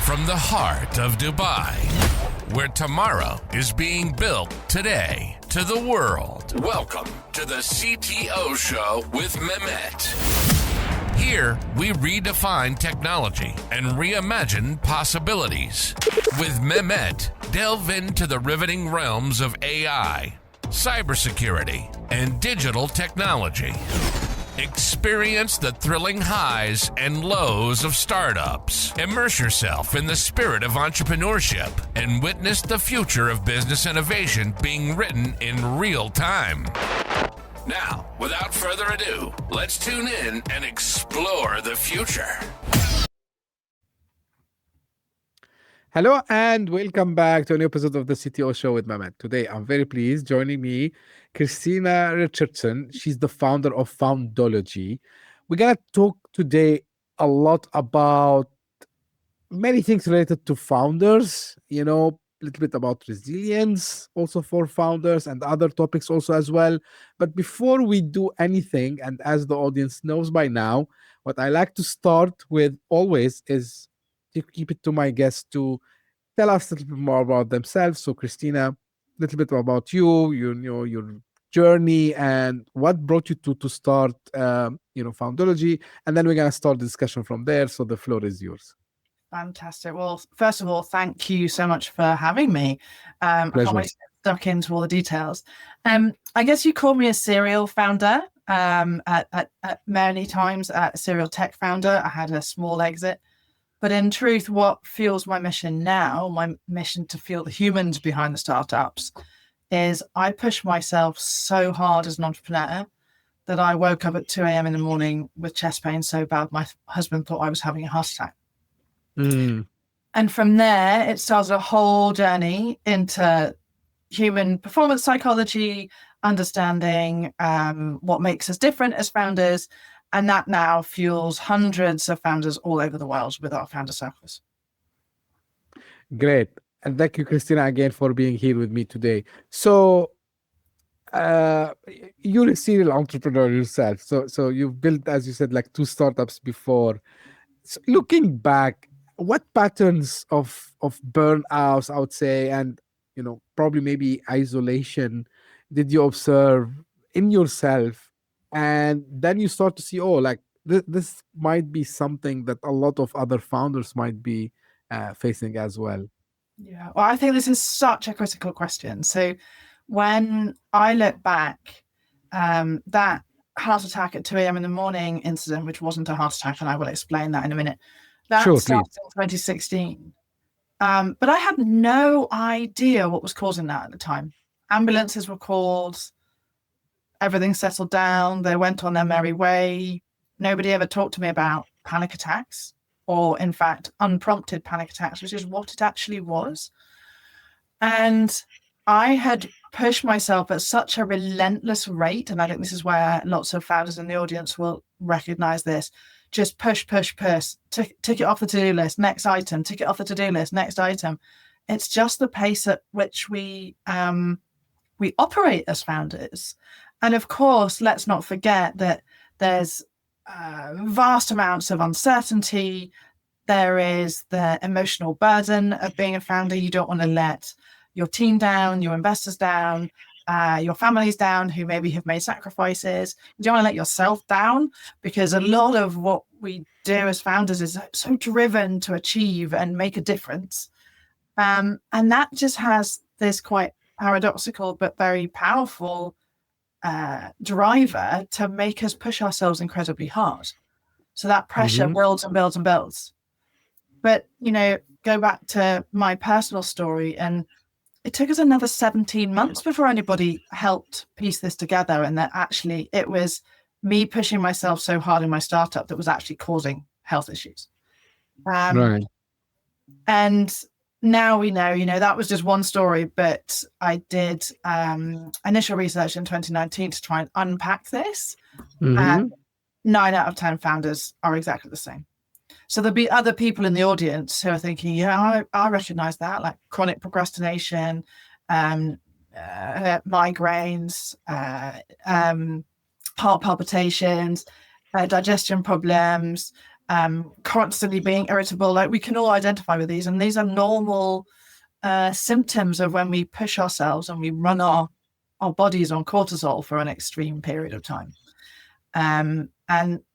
from the heart of Dubai, where tomorrow is being built today, to the world. Welcome to the CTO Show with Mehmet. Here, we redefine technology and reimagine possibilities. With Mehmet, delve into the riveting realms of AI, cybersecurity, and digital technology. Experience the thrilling highs and lows of startups. Immerse yourself in the spirit of entrepreneurship and witness the future of business innovation being written in real time. Now, without further ado, let's tune in and explore the future. Hello and welcome back to a new episode of the CTO Show with Mehmet. Today, I'm very pleased. Joining me, Christina Richardson. She's the founder of Foundology. We're going to talk today a lot about many things related to founders, a little bit about resilience also for founders and other topics also as well. But before we do anything, and as the audience knows by now, what I like to start with always is to keep it to my guests to tell us a little bit more about themselves. So, Christina, a little bit about you, your journey, and what brought you to start, Foundology, and then we're gonna start the discussion from there. So, the floor is yours. Fantastic. Well, first of all, thank you so much for having me. I Pleasure. can't wait to get stuck into all the details. I guess you call me a serial founder. At many times, a serial tech founder. I had a small exit. But in truth, what fuels my mission now, my mission to fuel the humans behind the startups, is I push myself so hard as an entrepreneur that I woke up at 2 a.m. in the morning with chest pain so bad my husband thought I was having a heart attack. And from there, it started a whole journey into human performance psychology, understanding what makes us different as founders. And that now fuels hundreds of founders all over the world with our founder circles. Great. And thank you, Christina, again for being here with me today. So you're a serial entrepreneur yourself. So you've built, as you said, like 2 startups before. So looking back, what patterns of burnouts, I would say, and probably maybe isolation did you observe in yourself? And then you start to see, this might be something that a lot of other founders might be facing as well. Yeah, well, I think this is such a critical question. So when I look back, that heart attack at 2 a.m. in the morning incident, which wasn't a heart attack, and I will explain that in a minute, that Sure, started please. in 2016. But I had no idea what was causing that at the time. Ambulances were called. Everything settled down. They went on their merry way. Nobody ever talked to me about panic attacks or, in fact, unprompted panic attacks, which is what it actually was. And I had pushed myself at such a relentless rate, and I think this is where lots of founders in the audience will recognize this. Just push, tick it off the to-do list, next item, tick it off the to-do list, next item. It's just the pace at which we operate as founders. And of course, let's not forget that there's vast amounts of uncertainty. There is the emotional burden of being a founder. You don't want to let your team down, your investors down, your families down who maybe have made sacrifices. You don't want to let yourself down, because a lot of what we do as founders is so driven to achieve and make a difference. And that just has this quite paradoxical but very powerful driver to make us push ourselves incredibly hard. So that pressure builds and builds and builds. But, go back to my personal story, and it took us another 17 months before anybody helped piece this together. And that actually it was me pushing myself so hard in my startup that was actually causing health issues. Right. And now we know, that was just one story, but I did initial research in 2019 to try and unpack this. And 9 out of 10 founders are exactly the same. So there'll be other people in the audience who are thinking, yeah, I recognize that, like chronic procrastination, migraines, heart palpitations, digestion problems, constantly being irritable. Like, we can all identify with these, and these are normal symptoms of when we push ourselves and we run our bodies on cortisol for an extreme period of time. And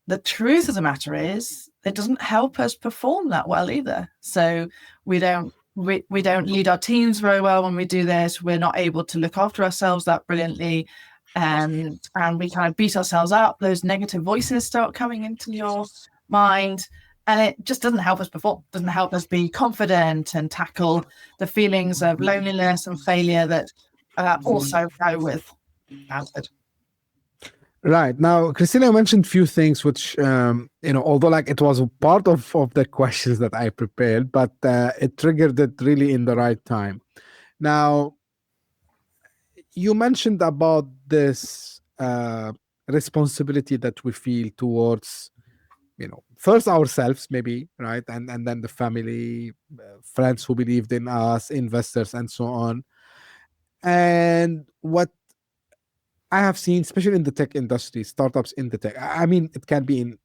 the truth of the matter is, it doesn't help us perform that well either. So we don't lead our teams very well when we do this. We're not able to look after ourselves that brilliantly. And we kind of beat ourselves up. Those negative voices start coming into your mind, and it just doesn't help us perform. Doesn't help us be confident and tackle the feelings of loneliness and failure that also go with it. Right. Now, Christina mentioned a few things which, although like it was a part of the questions that I prepared, but it triggered it really in the right time. Now, you mentioned about this responsibility that we feel towards, first ourselves, maybe, right? And then the family, friends who believed in us, investors, and so on. And what I have seen, especially in the tech industry, startups in the tech. I mean, it can be in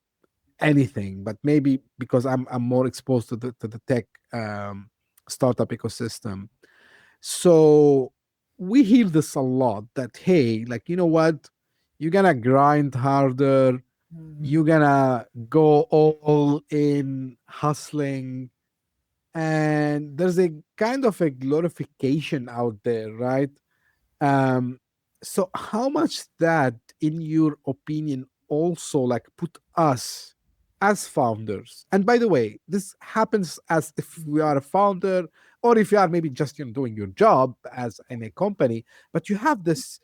anything, but maybe because I'm more exposed to the tech startup ecosystem. So we hear this a lot that, hey, like, you know what? You're gonna grind harder. You're gonna go all in hustling. And there's a kind of a glorification out there, right? So how much that, in your opinion, also like put us as founders? And by the way, this happens as if we are a founder, or if you are maybe just doing your job as in a company, but you have this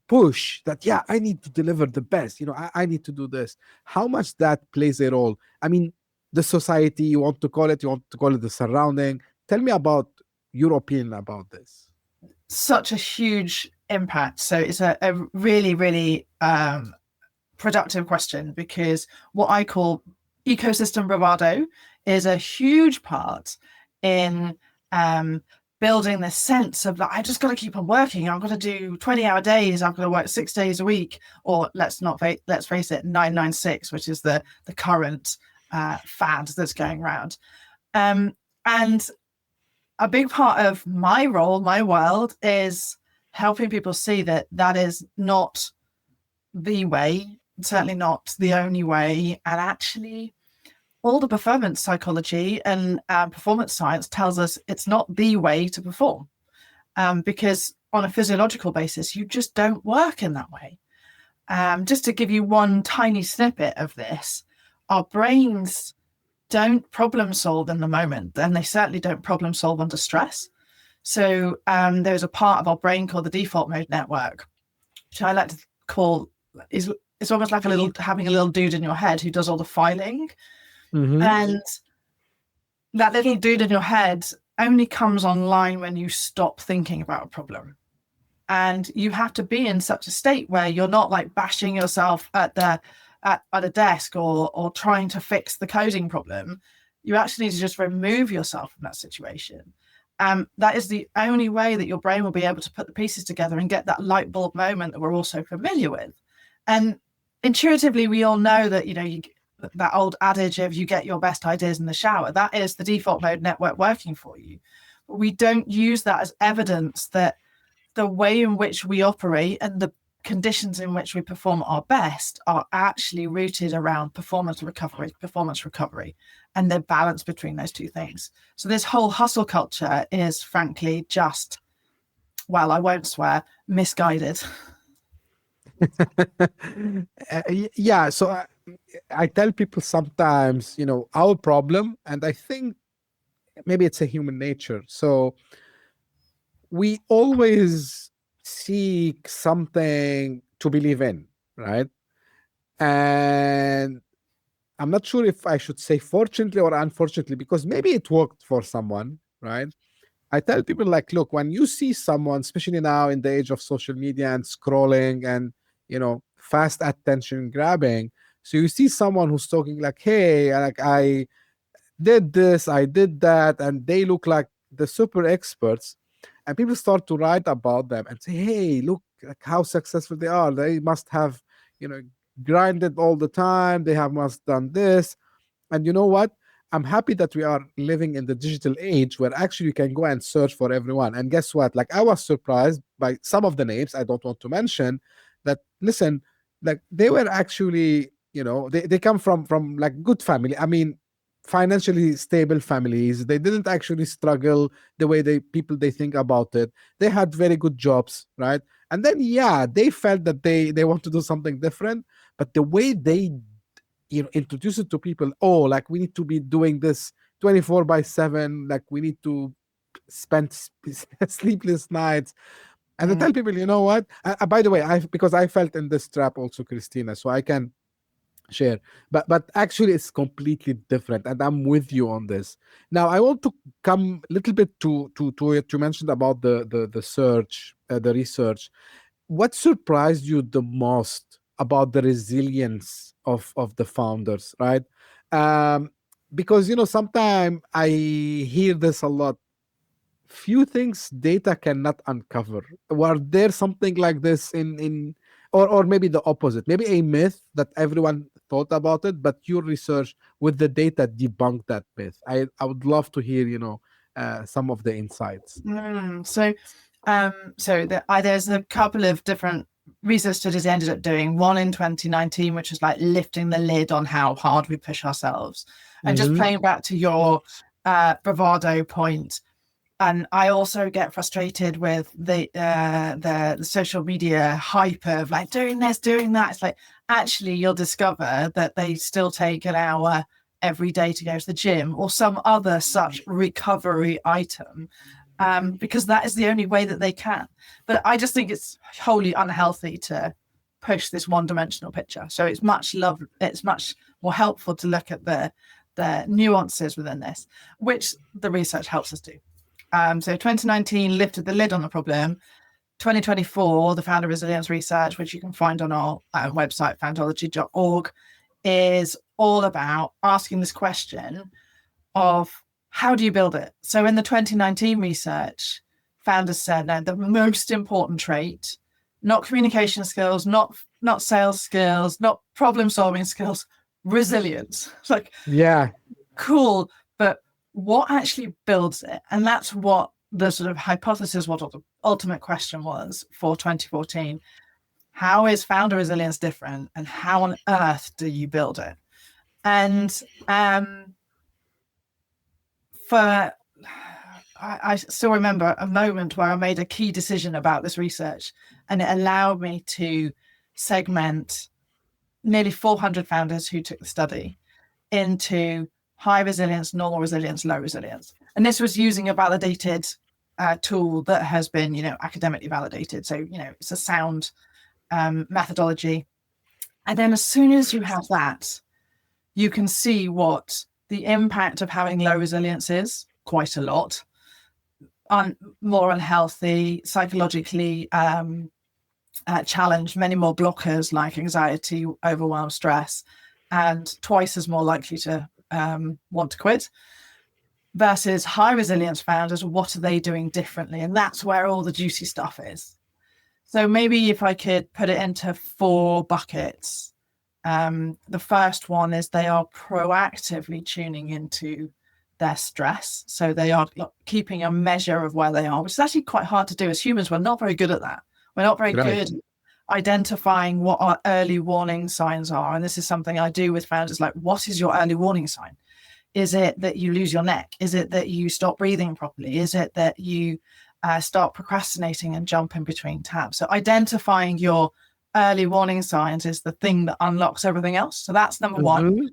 push that, yeah, I need to deliver the best. I need to do this. How much that plays a role? I mean, the society, you want to call it the surrounding. Tell me about your opinion about this. Such a huge impact. So it's a really, really productive question, because what I call ecosystem bravado is a huge part in building this sense of that I just got to keep on working. I'm going to do 20-hour days. I'm going to work 6 days a week, or let's face it, 996, which is the current fad that's going around. And a big part of my role, my world, is helping people see that that is not the way, certainly not the only way. And actually, all the performance psychology and performance science tells us it's not the way to perform, because on a physiological basis, you just don't work in that way. Just to give you one tiny snippet of this, our brains don't problem solve in the moment, and they certainly don't problem solve under stress. So there's a part of our brain called the default mode network, which I like to call it's almost like having a little dude in your head who does all the filing. Mm-hmm. And that little dude in your head only comes online when you stop thinking about a problem. And you have to be in such a state where you're not like bashing yourself at a desk or trying to fix the coding problem. You actually need to just remove yourself from that situation. That is the only way that your brain will be able to put the pieces together and get that light bulb moment that we're all so familiar with. And intuitively, we all know that, that old adage of you get your best ideas in the shower, that is the default mode network working for you. But we don't use that as evidence that the way in which we operate and the conditions in which we perform our best are actually rooted around performance recovery, and the balance between those two things. So this whole hustle culture is frankly just, well, I won't swear, misguided. Yeah. So I tell people sometimes, our problem, and I think maybe it's a human nature. So we always seek something to believe in, right? And I'm not sure if I should say fortunately or unfortunately, because maybe it worked for someone, right? I tell people like, look, when you see someone, especially now in the age of social media and scrolling and, fast attention grabbing. So you see someone who's talking like, hey, like I did this, I did that, and they look like the super experts. And people start to write about them and say, hey, look like how successful they are. They must have, grinded all the time. They have must done this. And you know what? I'm happy that we are living in the digital age where actually you can go and search for everyone. And guess what? Like, I was surprised by some of the names I don't want to mention that, listen, like they were actually, they come from like good family. I mean, financially stable families. They didn't actually struggle the way they think about it. They had very good jobs, right? And then, yeah, they felt that they want to do something different, but the way they introduce it to people, oh, like we need to be doing this 24/7, like we need to spend sleepless nights. And I tell people, you know what, by the way, because I felt in this trap also, Christina, so I can share, but actually it's completely different, and I'm with you on this. Now I want to come a little bit to what you mentioned about the search, the research. What surprised you the most about the resilience of the founders, right? Because sometimes I hear this a lot. Few things data cannot uncover. Were there something like this or maybe the opposite, maybe a myth that everyone thought about it, but your research with the data debunked that myth? I would love to hear some of the insights. There's a couple of different research studies I ended up doing. One in 2019, which was like lifting the lid on how hard we push ourselves, and just playing back to your bravado point. And I also get frustrated with the social media hype of like doing this, doing that. It's like, actually, you'll discover that they still take an hour every day to go to the gym or some other such recovery item, because that is the only way that they can. But I just think it's wholly unhealthy to push this one-dimensional picture. So it's much more helpful to look at the nuances within this, which the research helps us do. So 2019 lifted the lid on the problem. 2024, the founder resilience research, which you can find on our website, foundology.org, is all about asking this question of how do you build it? So in the 2019 research, founders said, no, the most important trait, not communication skills, not sales skills, not problem solving skills, resilience. It's like, yeah, cool, but what actually builds it? And that's what the sort of hypothesis, what the ultimate question was for 2014. How is founder resilience different, and how on earth do you build it? And I still remember a moment where I made a key decision about this research, and it allowed me to segment nearly 400 founders who took the study into high resilience, normal resilience, low resilience. And this was using a validated tool that has been, academically validated. So, it's a sound methodology. And then as soon as you have that, you can see what the impact of having low resilience is, quite a lot, more unhealthy, psychologically challenged, many more blockers like anxiety, overwhelm, stress, and twice as more likely to want to quit, versus high resilience founders. What are they doing differently? And that's where all the juicy stuff is. So maybe if I could put it into 4 buckets. The first one is they are proactively tuning into their stress. So they are keeping a measure of where they are, which is actually quite hard to do. As humans, we're not very good at that. We're not very good identifying what our early warning signs are. And this is something I do with founders, like, what is your early warning sign? Is it that you lose your neck? Is it that you stop breathing properly? Is it that you start procrastinating and jump in between tabs? So identifying your early warning signs is the thing that unlocks everything else. So that's number one,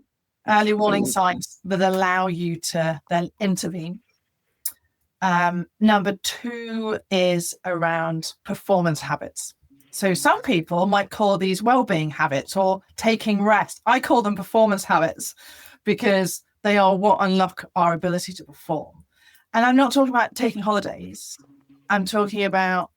early warning signs that allow you to then intervene. Number 2 is around performance habits. So some people might call these well-being habits or taking rest. I call them performance habits because they are what unlock our ability to perform. And I'm not talking about taking holidays. I'm talking about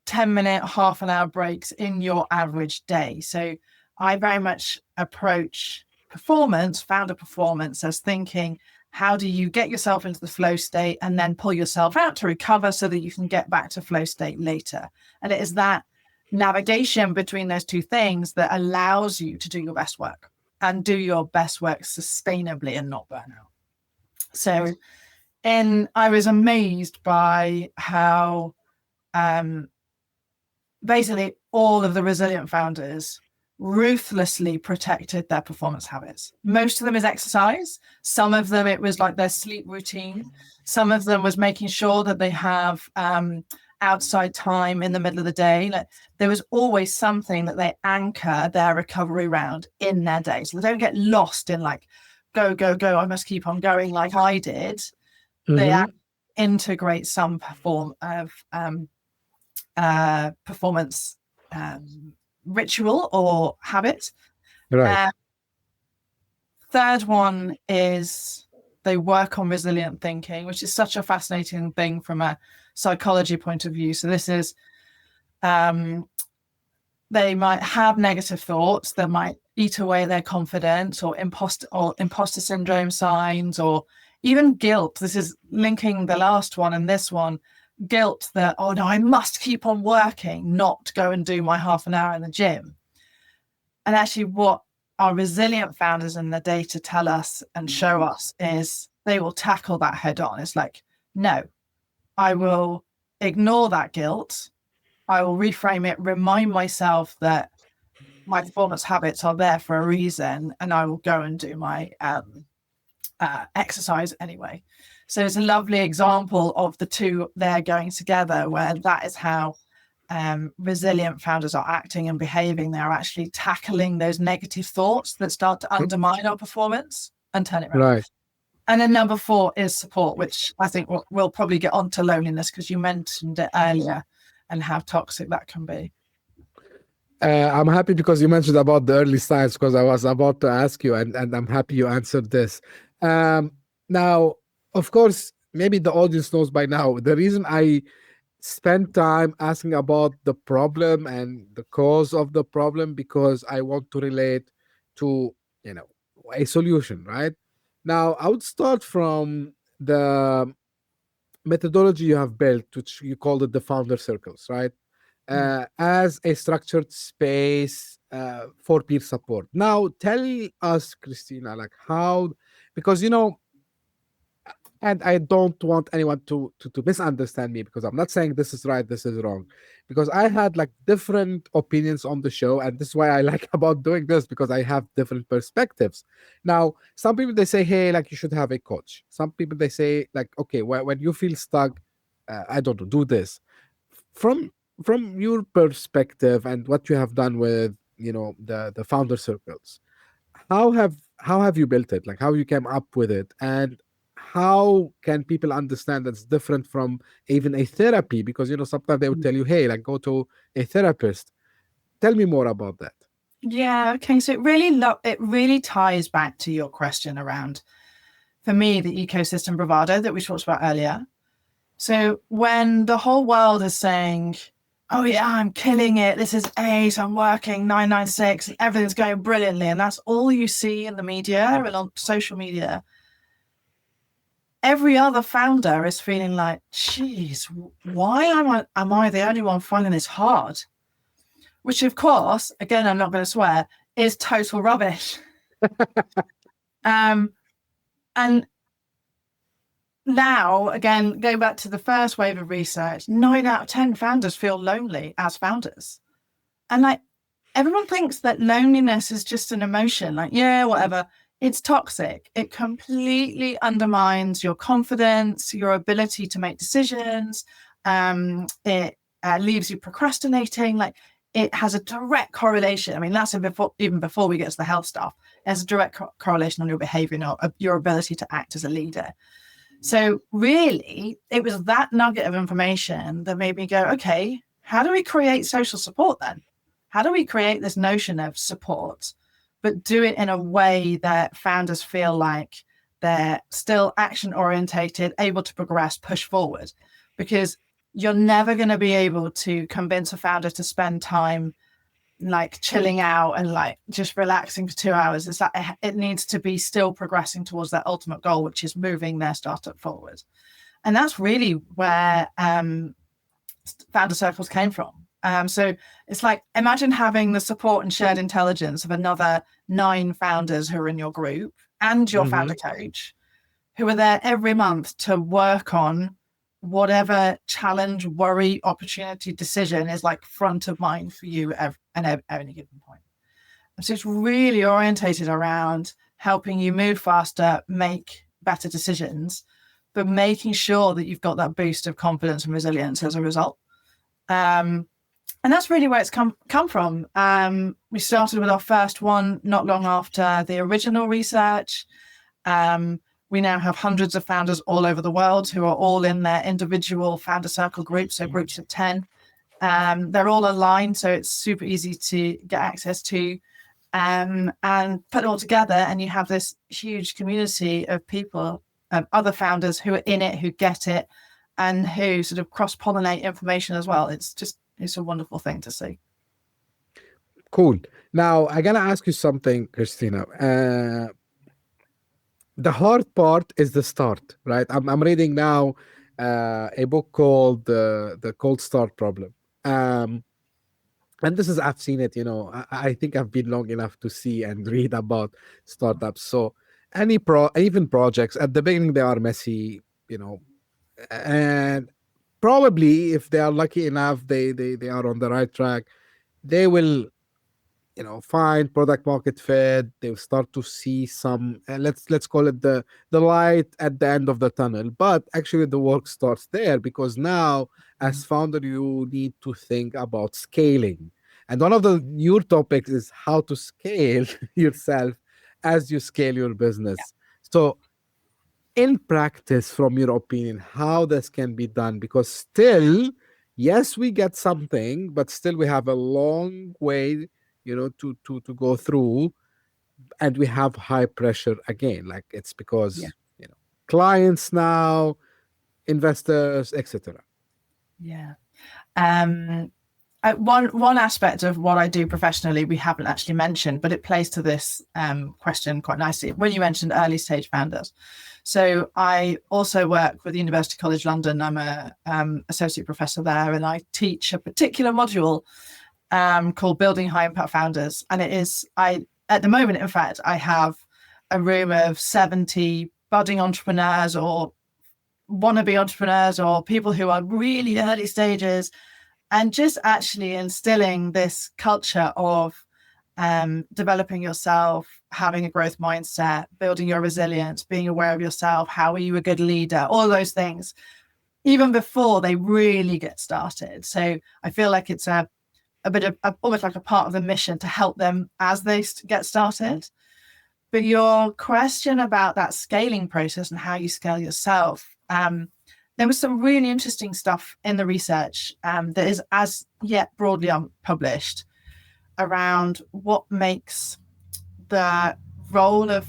10-minute, half an hour breaks in your average day. So I very much approach founder performance, as thinking, how do you get yourself into the flow state and then pull yourself out to recover so that you can get back to flow state later? And it is that navigation between those two things that allows you to do your best work and do your best work sustainably and not burn out. So, I was amazed by how basically all of the resilient founders ruthlessly protected their performance habits. Most of them is exercise. Some of them, it was like their sleep routine. Some of them was making sure that they have outside time in the middle of the day. Like, there was always something that they anchor their recovery around in their day. So they don't get lost in like, go, go, go, I must keep on going like I did. They integrate some form of performance ritual or habit. Right. Third one is they work on resilient thinking, which is such a fascinating thing from a psychology point of view. So this is, they might have negative thoughts that might eat away their confidence, or imposter syndrome signs, or even guilt. This is linking the last one and this one. Guilt that, oh no, I must keep on working, not go and do my half an hour in the gym. And actually what our resilient founders in the data tell us and show us is they will tackle that head on. It's like, no, I will ignore that guilt. I will reframe it, remind myself that my performance habits are there for a reason, and I will go and do my exercise anyway. So it's a lovely example of the two there going together, where that is how resilient founders are acting and behaving. They're actually tackling those negative thoughts that start to undermine our performance and turn it around. Right. And then number 4 is support, which I think we'll probably get on to loneliness, because you mentioned it earlier and how toxic that can be. I'm happy because you mentioned about the early signs, because I was about to ask you, and I'm happy you answered this. Now, of course, maybe the audience knows by now, the reason I spend time asking about the problem and the cause of the problem, because I want to relate to, a solution, right? Now, I would start from the methodology you have built, which you called it the founder circles, right? As a structured space for peer support. Now, tell us, Christina, like how, because, and I don't want anyone to misunderstand me, because I'm not saying this is right, this is wrong, because I had like different opinions on the show, and this is why I like about doing this, because I have different perspectives. Now, some people, they say, hey, like you should have a coach. Some people, they say like, okay, when you feel stuck, I don't know, do this. From your perspective and what you have done with, the founder circles, how have you built it? Like how you came up with it, and how can people understand that's different from even a therapy? Because sometimes they would tell you, hey, like go to a therapist. Tell me more about that. Yeah, okay. So it really ties back to your question around, for me, the ecosystem bravado that we talked about earlier. So when the whole world is saying, oh yeah, I'm killing it, this is ace, I'm working 996, everything's going brilliantly, and that's all you see in the media and on social media, every other founder is feeling like, geez, why am I the only one finding this hard? Which, of course, again, I'm not going to swear, is total rubbish. And now, again, going back to the first wave of research, 9 out of 10 founders feel lonely as founders. And like, everyone thinks that loneliness is just an emotion, like, yeah, whatever. It's toxic. It completely undermines your confidence, your ability to make decisions. It leaves you procrastinating. Like, it has a direct correlation. I mean, that's even before we get to the health stuff. It has a direct correlation on your behavior and your ability to act as a leader. So really, it was that nugget of information that made me go, okay, how do we create social support then? How do we create this notion of support, but do it in a way that founders feel like they're still action orientated, able to progress, push forward? Because you're never going to be able to convince a founder to spend time like chilling out and like just relaxing for 2 hours. It's like it needs to be still progressing towards that ultimate goal, which is moving their startup forward. And that's really where founder circles came from. So it's like, imagine having the support and shared intelligence of another 9 founders who are in your group and your founder coach, who are there every month to work on whatever challenge, worry, opportunity, decision is like front of mind for you at any given point. So it's really orientated around helping you move faster, make better decisions, but making sure that you've got that boost of confidence and resilience as a result. And that's really where it's come from. We started with our first one not long after the original research. We now have hundreds of founders all over the world who are all in their individual founder circle groups, so groups of 10. They're all aligned, so it's super easy to get access to, and put it all together, and you have this huge community of people, other founders who are in it, who get it, and who sort of cross-pollinate information as well. It's a wonderful thing to see. Cool. Now, I gotta ask you something, Christina. The hard part is the start, right? I'm reading now a book called The Cold Start Problem. And this is, I've seen it, I think I've been long enough to see and read about startups. So even projects, at the beginning, they are messy, and probably if they are lucky enough, they are on the right track, they will find product market fit. They'll start to see some let's call it the light at the end of the tunnel. But actually the work starts there, because now as founder you need to think about scaling, and one of your topics is how to scale yourself as you scale your business. So in practice, from your opinion, how this can be done, because still, yes, we get something, but still we have a long way to go through, and we have high pressure again, like it's because clients now, investors, etc. One aspect of what I do professionally we haven't actually mentioned, but it plays to this question quite nicely when you mentioned early stage founders. So I also work with University College London. I'm a associate professor there, and I teach a particular module called Building High Impact Founders. And at the moment, in fact, I have a room of 70 budding entrepreneurs or wannabe entrepreneurs or people who are really early stages, and just actually instilling this culture of developing yourself, having a growth mindset, building your resilience, being aware of yourself, how are you a good leader, all those things, even before they really get started. So I feel like it's a bit of almost like a part of the mission to help them as they get started. But your question about that scaling process and how you scale yourself, there was some really interesting stuff in the research that is as yet broadly unpublished around what makes the role of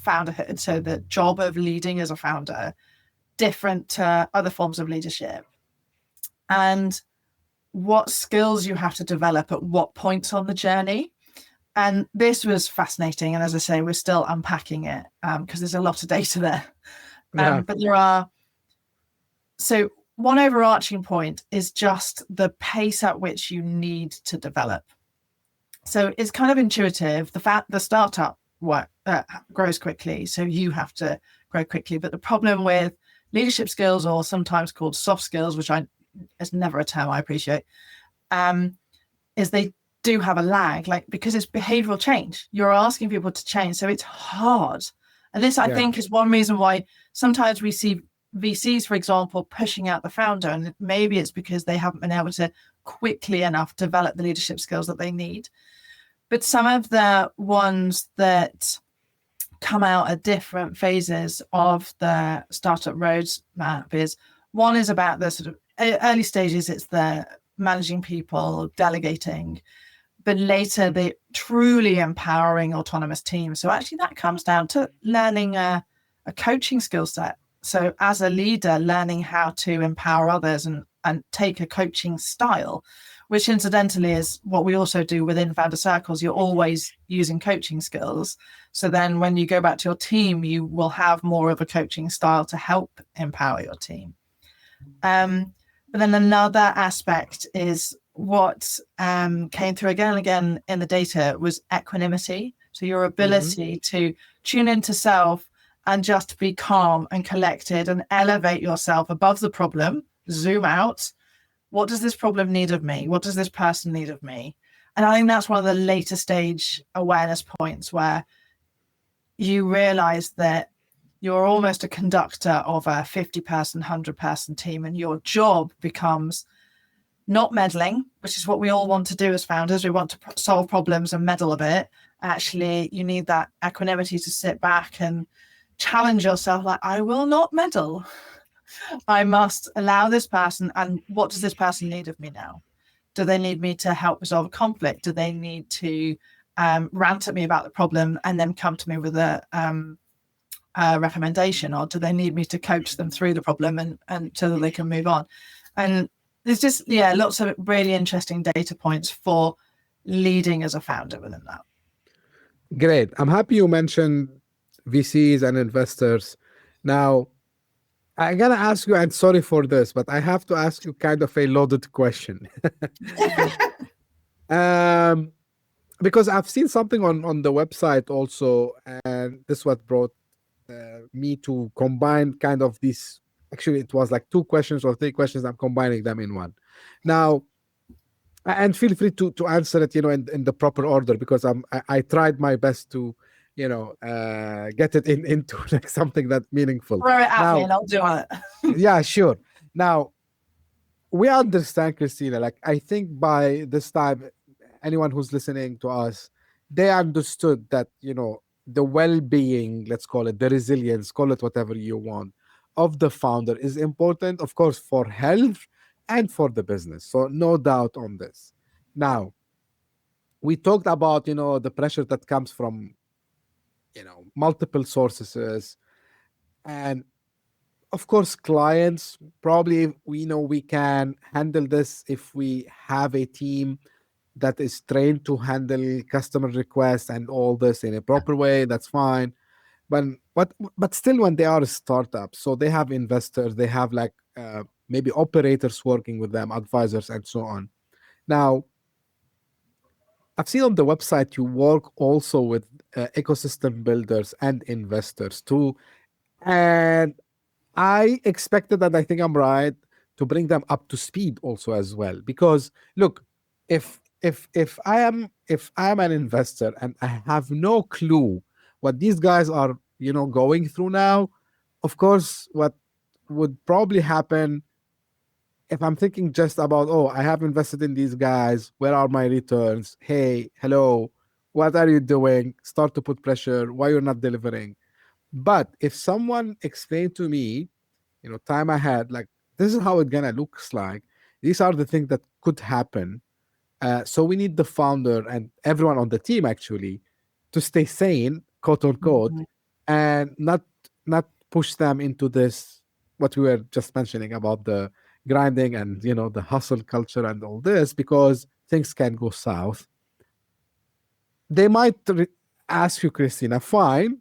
founderhood, so the job of leading as a founder, different to other forms of leadership, and what skills you have to develop at what points on the journey. And this was fascinating. And as I say, we're still unpacking it because there's a lot of data there. But so one overarching point is just the pace at which you need to develop. So it's kind of intuitive. The startup grows quickly, so you have to grow quickly. But the problem with leadership skills, or sometimes called soft skills, which it's never a term I appreciate, is they do have a lag, because it's behavioral change. You're asking people to change, so it's hard. And this, I think, is one reason why sometimes we see VCs, for example, pushing out the founder, and maybe it's because they haven't been able to quickly enough develop the leadership skills that they need. But some of the ones that come out at different phases of the startup roadmap is about the sort of early stages. It's the managing people, delegating, but later the truly empowering autonomous teams. So actually that comes down to learning a coaching skill set. So as a leader, learning how to empower others and take a coaching style, which incidentally is what we also do within Founder Circles. You're always using coaching skills. So then when you go back to your team, you will have more of a coaching style to help empower your team. But then another aspect is what came through again and again in the data was equanimity. So your ability to tune into self and just be calm and collected and elevate yourself above the problem, zoom out. What does this problem need of me? What does this person need of me? And I think that's one of the later stage awareness points where you realize that you're almost a conductor of a 50-person, 100-person team, and your job becomes not meddling, which is what we all want to do as founders. We want to solve problems and meddle a bit. Actually, you need that equanimity to sit back and challenge yourself, like, I will not meddle. I must allow this person, and what does this person need of me now? Do they need me to help resolve a conflict? Do they need to rant at me about the problem and then come to me with a recommendation? Or do they need me to coach them through the problem and so that they can move on? And there's just, lots of really interesting data points for leading as a founder within that. Great. I'm happy you mentioned VCs and investors. Now, I gotta ask you, and sorry for this, but I have to ask you kind of a loaded question. Because I've seen something on the website also, and this is what brought me to combine kind of these. Actually, it was like 2 questions or 3 questions. I'm combining them in one. Now, and feel free to answer it, in the proper order, because I tried my best to, get it into like something that's meaningful. Throw it at me and I'll do it. Yeah, sure. Now, we understand, Christina, like I think by this time, anyone who's listening to us, they understood that, the well-being, let's call it, the resilience, call it whatever you want, of the founder is important, of course, for health and for the business. So no doubt on this. Now, we talked about, the pressure that comes from, multiple sources. And of course, clients, probably we can handle this if we have a team that is trained to handle customer requests and all this in a proper way. That's fine. But still, when they are a startup, so they have investors, they have like maybe operators working with them, advisors, and so on. Now, I've seen on the website you work also with ecosystem builders and investors too, and I expected, and I think I'm right, to bring them up to speed also as well. Because look, if I am an investor and I have no clue what these guys are going through now, of course, what would probably happen if I'm thinking just about, I have invested in these guys, where are my returns? Hey, hello, what are you doing? Start to put pressure, why you're not delivering. But if someone explained to me, time ahead, like, this is how it's gonna looks like, these are the things that could happen. So we need the founder and everyone on the team actually to stay sane, quote unquote, and not push them into this, what we were just mentioning about the grinding and the hustle culture and all this, because things can go south. They might ask you, Christina, fine,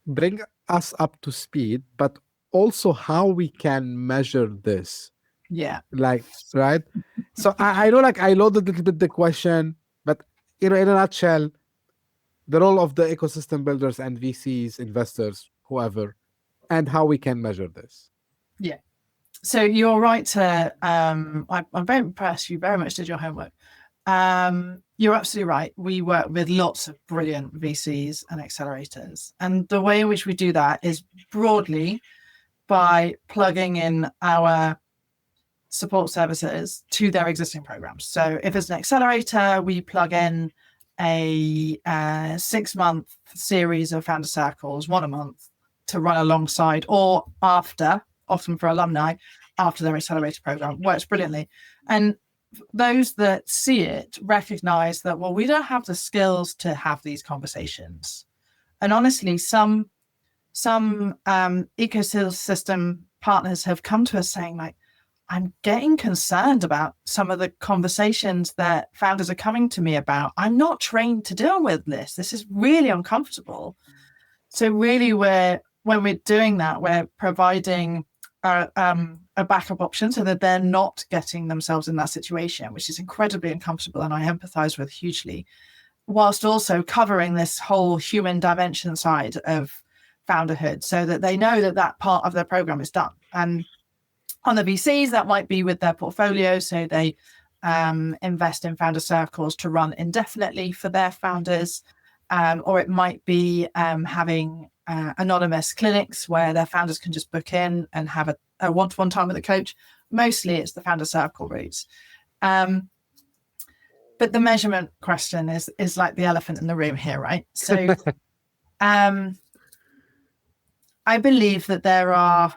bring us up to speed, but also how we can measure this. Yeah. Like, right? So I know, like, I loaded a little bit the question, but in a nutshell, the role of the ecosystem builders and VCs, investors, whoever, and how we can measure this. Yeah. So you're right to, I'm very impressed. You very much did your homework. You're absolutely right. We work with lots of brilliant VCs and accelerators. And the way in which we do that is broadly by plugging in our support services to their existing programs. So if it's an accelerator, we plug in a 6-month series of founder circles, 1 a month, to run alongside or after, often for alumni, after their accelerator program. Works brilliantly. And those that see it recognize that, well, we don't have the skills to have these conversations. And honestly, some ecosystem partners have come to us saying, like, I'm getting concerned about some of the conversations that founders are coming to me about. I'm not trained to deal with this. This is really uncomfortable. So really, when we're doing that, we're providing a backup option so that they're not getting themselves in that situation, which is incredibly uncomfortable, and I empathize with hugely, whilst also covering this whole human dimension side of founderhood so that they know that that part of their program is done. And on the VCs, that might be with their portfolio, so they invest in founder circles to run indefinitely for their founders, or it might be having anonymous clinics where their founders can just book in and have a one-to-one time with a coach. Mostly it's the founder circle routes. But the measurement question is like the elephant in the room here, right? So I believe that there are,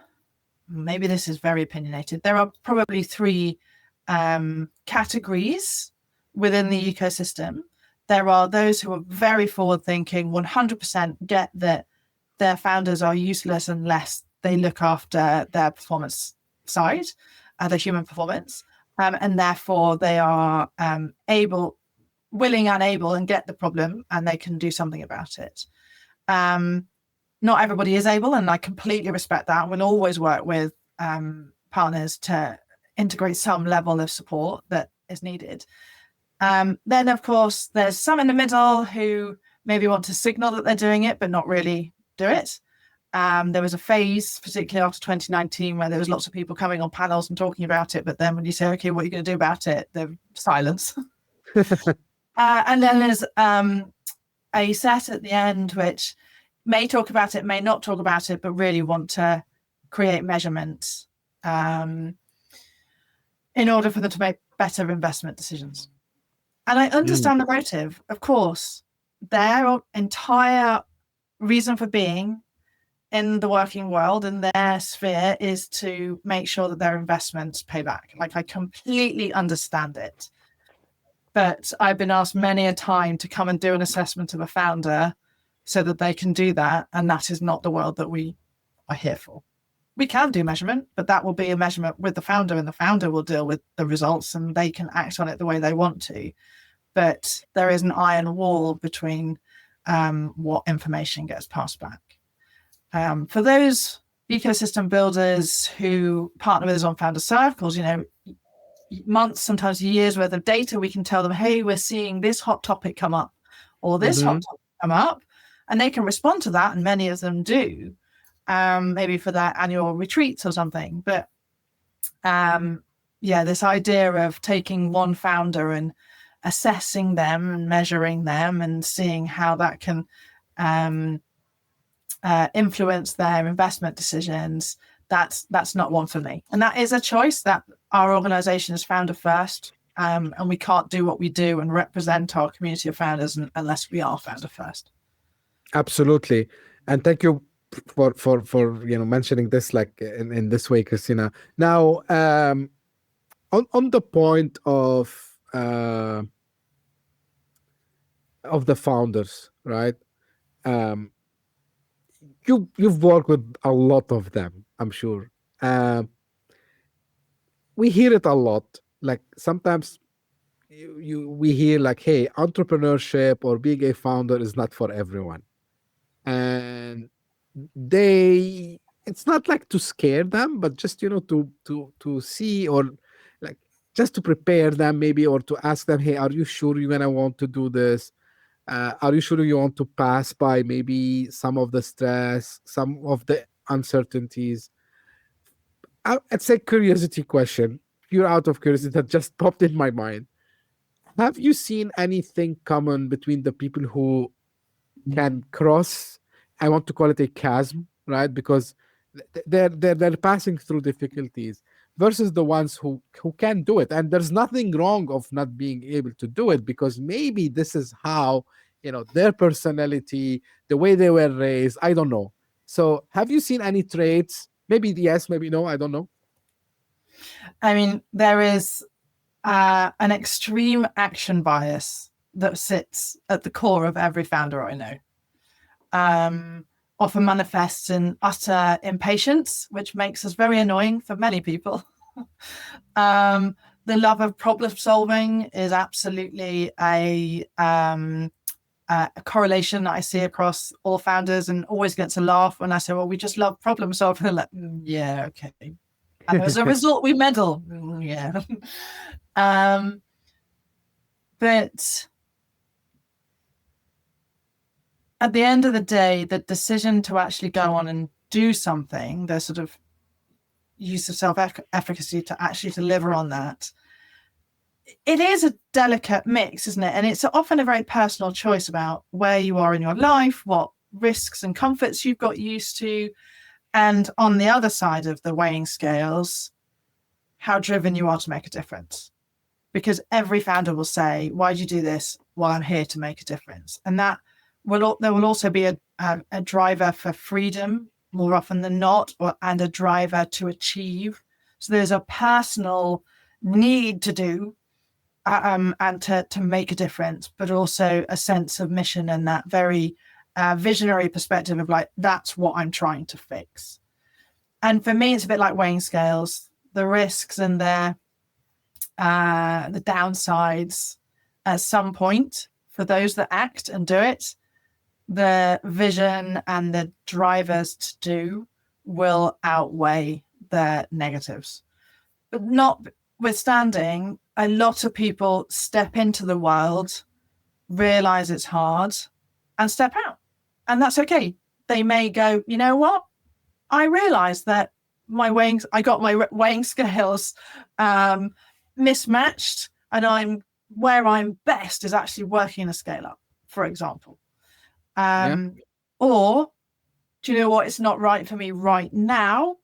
maybe this is very opinionated, there are probably three categories within the ecosystem. There are those who are very forward-thinking, 100% get that their founders are useless unless they look after their performance side, their human performance, and therefore they are willing and able, and get the problem, and they can do something about it. Not everybody is able, and I completely respect that. We'll always work with partners to integrate some level of support that is needed. Then, of course, there's some in the middle who maybe want to signal that they're doing it, but not really do it. There was a phase, particularly after 2019, where there was lots of people coming on panels and talking about it. But then when you say, okay, what are you going to do about it? There's silence. And then there's a set at the end, which may talk about it, may not talk about it, but really want to create measurements in order for them to make better investment decisions. And I understand the motive, of course. Their entire reason for being in the working world, in their sphere, is to make sure that their investments pay back. Like, I completely understand it. But I've been asked many a time to come and do an assessment of a founder so that they can do that. And that is not the world that we are here for. We can do measurement, but that will be a measurement with the founder, and the founder will deal with the results and they can act on it the way they want to. But there is an iron wall between what information gets passed back. For those ecosystem builders who partner with us on founder circles, months, sometimes years worth of data, we can tell them, hey, we're seeing this hot topic come up, or this hot topic come up, and they can respond to that, and many of them do, maybe for their annual retreats or something. But this idea of taking one founder and assessing them and measuring them and seeing how that can influence their investment decisions, that's not one for me. And that is a choice that our organization is founder first, and we can't do what we do and represent our community of founders unless we are founder first. Absolutely. And thank you for mentioning this like in this way, Christina. Now, on the point of the founders, right? You've worked with a lot of them, I'm sure. We hear it a lot. Like sometimes we hear like, hey, entrepreneurship or being a founder is not for everyone. And it's not like to scare them, but just, to see, or like just to prepare them maybe, or to ask them, hey, are you sure you're going to want to do this? Are you sure you want to pass by maybe some of the stress, some of the uncertainties? It's a curiosity question, pure out of curiosity, that just popped in my mind. Have you seen anything common between the people who can cross, I want to call it a chasm, right? Because they're passing through difficulties, versus the ones who can do it? And there's nothing wrong of not being able to do it, because maybe this is how, their personality, the way they were raised, I don't know. So have you seen any traits? Maybe yes, maybe no, I don't know. I mean, there is an extreme action bias that sits at the core of every founder I know. Often manifests in utter impatience, which makes us very annoying for many people. The love of problem solving is absolutely a a correlation that I see across all founders, and always gets a laugh when I say, well, we just love problem solving. They're like, yeah, okay. And as a result, we meddle. Yeah. But at the end of the day, the decision to actually go on and do something, the sort of use of self-efficacy to actually deliver on that, it is a delicate mix, isn't it? And it's often a very personal choice about where you are in your life, what risks and comforts you've got used to, and on the other side of the weighing scales, how driven you are to make a difference. Because every founder will say, why'd you do this? Well, I'm here to make a difference. And there will also be a driver for freedom more often than not, and a driver to achieve. So there's a personal need to do and to make a difference, but also a sense of mission and that very visionary perspective of like, that's what I'm trying to fix. And for me, it's a bit like weighing scales, the risks and the downsides at some point for those that act and do it. The vision and the drivers to do will outweigh the negatives. But notwithstanding, a lot of people step into the world, realize it's hard, and step out. And that's okay. They may go, you know what? I realized that I got my weighing scales mismatched, and where I'm best is actually working a scale up, for example. Or, do you know what? It's not right for me right now.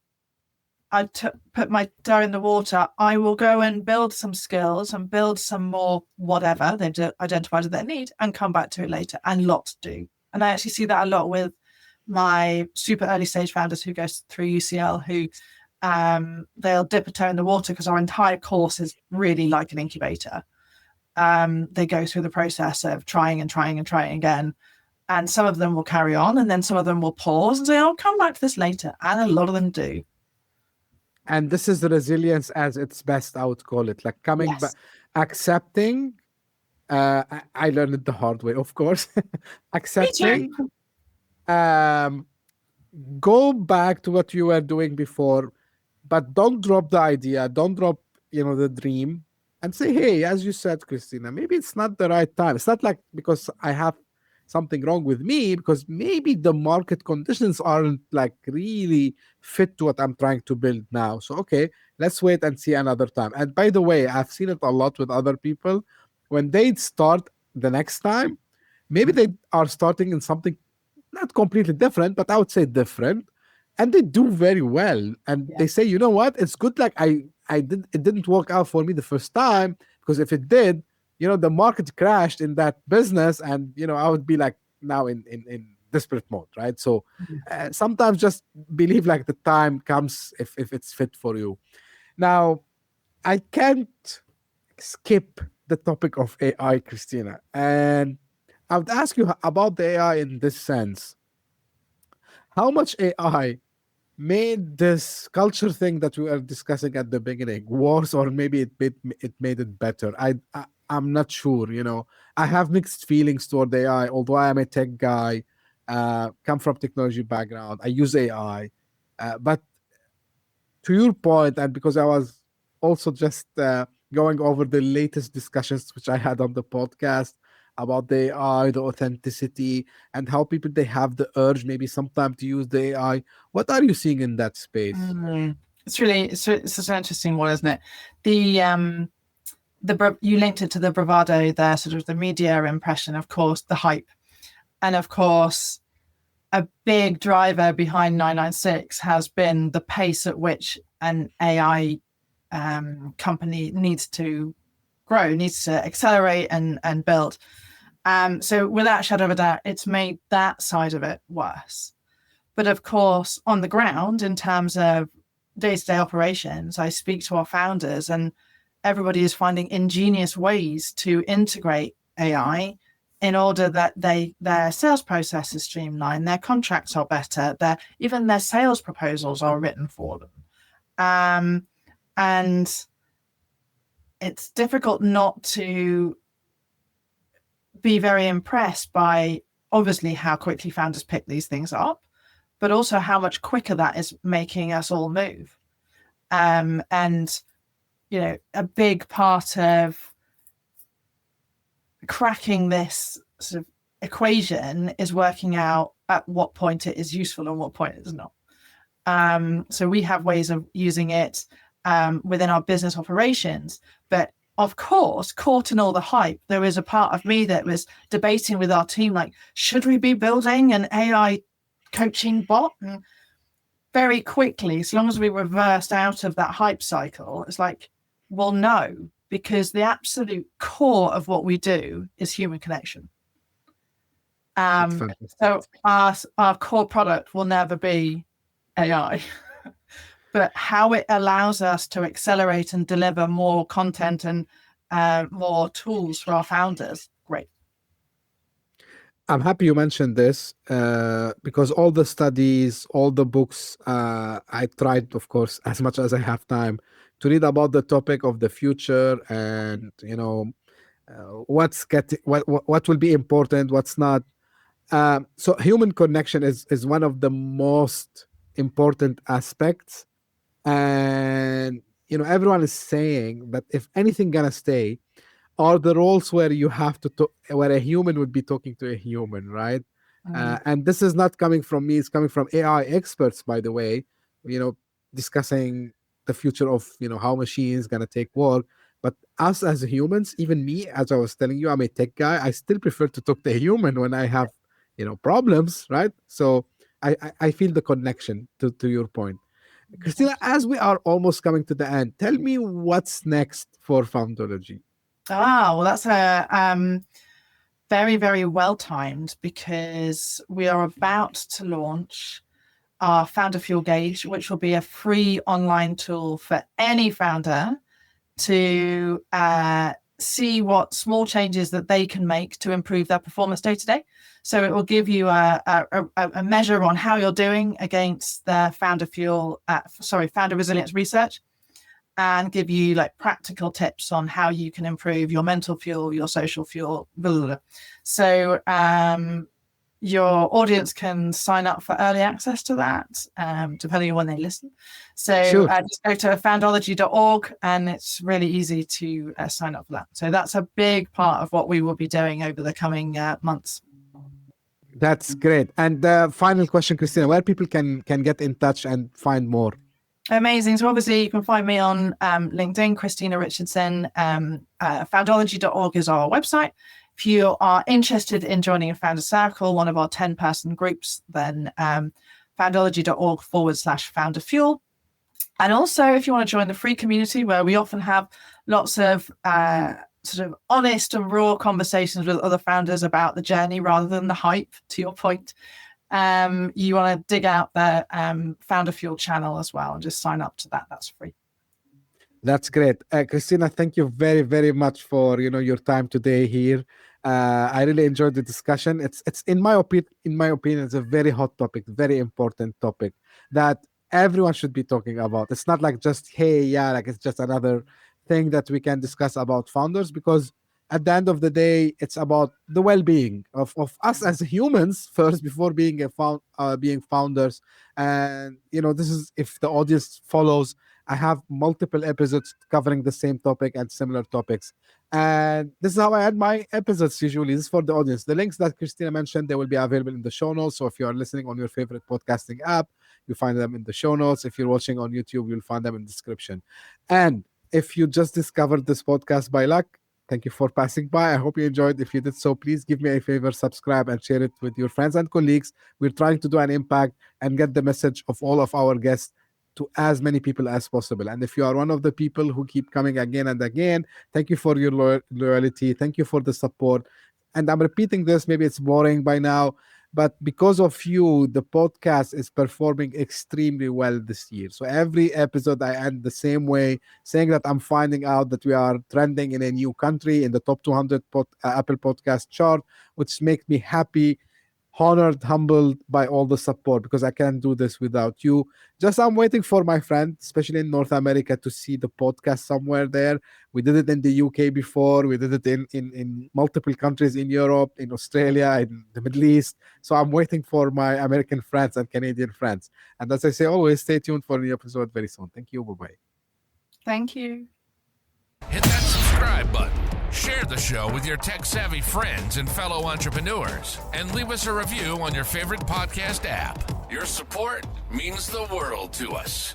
I put my toe in the water. I will go and build some skills and build some more whatever they've identified as their need and come back to it later. And lots do. And I actually see that a lot with my super early stage founders who go through UCL, who they'll dip a toe in the water because our entire course is really like an incubator. They go through the process of trying and trying and trying again. And some of them will carry on, and then some of them will pause and say, I'll come back to this later. And a lot of them do. And this is the resilience as its best, I would call it. Like coming back, accepting. I learned it the hard way, of course. Accepting. Go back to what you were doing before, but don't drop the idea. Don't drop, the dream, and say, hey, as you said, Christina, maybe it's not the right time. It's not like because I have something wrong with me, because maybe the market conditions aren't like really fit to what I'm trying to build now. So, okay, let's wait and see another time. And by the way, I've seen it a lot with other people. When they start the next time, maybe they are starting in something not completely different, but I would say different. And they do very well. And they say, you know what? It's good. Like it didn't work out for me the first time, because if it did, the market crashed in that business, and I would be like now in desperate mode, right? So sometimes just believe like the time comes if it's fit for you. Now, I can't skip the topic of AI, Christina, and I would ask you about the AI in this sense. How much AI made this culture thing that we were discussing at the beginning worse, or maybe it made it better? I'm not sure, I have mixed feelings toward AI, although I am a tech guy, come from technology background. I use AI, but to your point, and because I was also just going over the latest discussions which I had on the podcast about the AI, the authenticity, and how people, they have the urge maybe sometime to use the AI. What are you seeing in that space? It's such an interesting one, isn't it? You linked it to the bravado there, sort of the media impression, of course, the hype. And of course, a big driver behind 996 has been the pace at which an AI company needs to grow, needs to accelerate and build. So without a shadow of a doubt, it's made that side of it worse. But of course, on the ground, in terms of day-to-day operations, I speak to our founders, and everybody is finding ingenious ways to integrate AI in order that their sales process is streamlined, their contracts are better, even their sales proposals are written for them. And it's difficult not to be very impressed by obviously how quickly founders pick these things up, but also how much quicker that is making us all move. And, a big part of cracking this sort of equation is working out at what point it is useful and what point it is not. So we have ways of using it within our business operations, but of course, caught in all the hype, there was a part of me that was debating with our team, like, should we be building an AI coaching bot? And very quickly, as long as we reversed out of that hype cycle, it's like, well, no, because the absolute core of what we do is human connection. So our core product will never be AI, but how it allows us to accelerate and deliver more content and more tools for our founders, great. I'm happy you mentioned this because all the studies, all the books, I tried, of course, as much as I have time to read about the topic of the future and, what will be important, what's not. So human connection is one of the most important aspects. And, everyone is saying that if anything gonna stay, are the roles where you have to talk, where a human would be talking to a human, right? And this is not coming from me, it's coming from AI experts, by the way, discussing the future of, how machines gonna take work. But us as humans, even me, as I was telling you, I'm a tech guy, I still prefer to talk to a human when I have, problems, right? So I feel the connection to your point. Christina, as we are almost coming to the end, tell me what's next for Foundology. Well, that's a very, very well timed, because we are about to launch our Founder Fuel Gauge, which will be a free online tool for any founder to see what small changes that they can make to improve their performance day to day. So it will give you a measure on how you're doing against the Founder Resilience research, and give you like practical tips on how you can improve your mental fuel, your social fuel, blah, blah, blah. So your audience can sign up for early access to that, depending on when they listen. So Sure. Just go to foundology.org, and it's really easy to sign up for that. So that's a big part of what we will be doing over the coming months. That's great. And final question, Christina, where people can get in touch and find more? Amazing. So obviously you can find me on LinkedIn, Christina Richardson. Foundology.org is our website. If you are interested in joining a founder circle, one of our 10-person groups, then foundology.org/founder fuel. And also, if you want to join the free community, where we often have lots of sort of honest and raw conversations with other founders about the journey rather than the hype, to your point, you want to dig out the Founder Fuel channel as well and just sign up to that. That's free. That's great. Christina, thank you very, very much for your time today here. I really enjoyed the discussion. It's in my opinion, it's a very hot topic, very important topic that everyone should be talking about. It's not like just, like it's just another thing that we can discuss about founders, because at the end of the day, it's about the well-being of us as humans first, before being being founders. And this is, if the audience follows, I have multiple episodes covering the same topic and similar topics. And this is how I end my episodes usually. This is for the audience. The links that Christina mentioned, they will be available in the show notes. So if you are listening on your favorite podcasting app, you find them in the show notes. If you're watching on YouTube, you'll find them in the description. And if you just discovered this podcast by luck, thank you for passing by. I hope you enjoyed. If you did so, please give me a favor, subscribe and share it with your friends and colleagues. We're trying to do an impact and get the message of all of our guests to as many people as possible. And if you are one of the people who keep coming again and again, thank you for your loyalty. Thank you for the support. And I'm repeating this, maybe it's boring by now, but because of you, the podcast is performing extremely well this year. So every episode I end the same way, saying that I'm finding out that we are trending in a new country in the top 200 Apple podcast chart, which makes me happy. honored, humbled by all the support, because I can't do this without you. I'm waiting for my friend, especially in North America, to see the podcast somewhere there. We did it in the UK before. We did it in multiple countries in Europe, in Australia, in the Middle East. So I'm waiting for my American friends and Canadian friends. And as I say always, stay tuned for a new episode very soon. Thank you. Bye-bye. Thank you. Hit that subscribe button, share the show with your tech-savvy friends and fellow entrepreneurs, and leave us a review on your favorite podcast app. Your support means the world to us.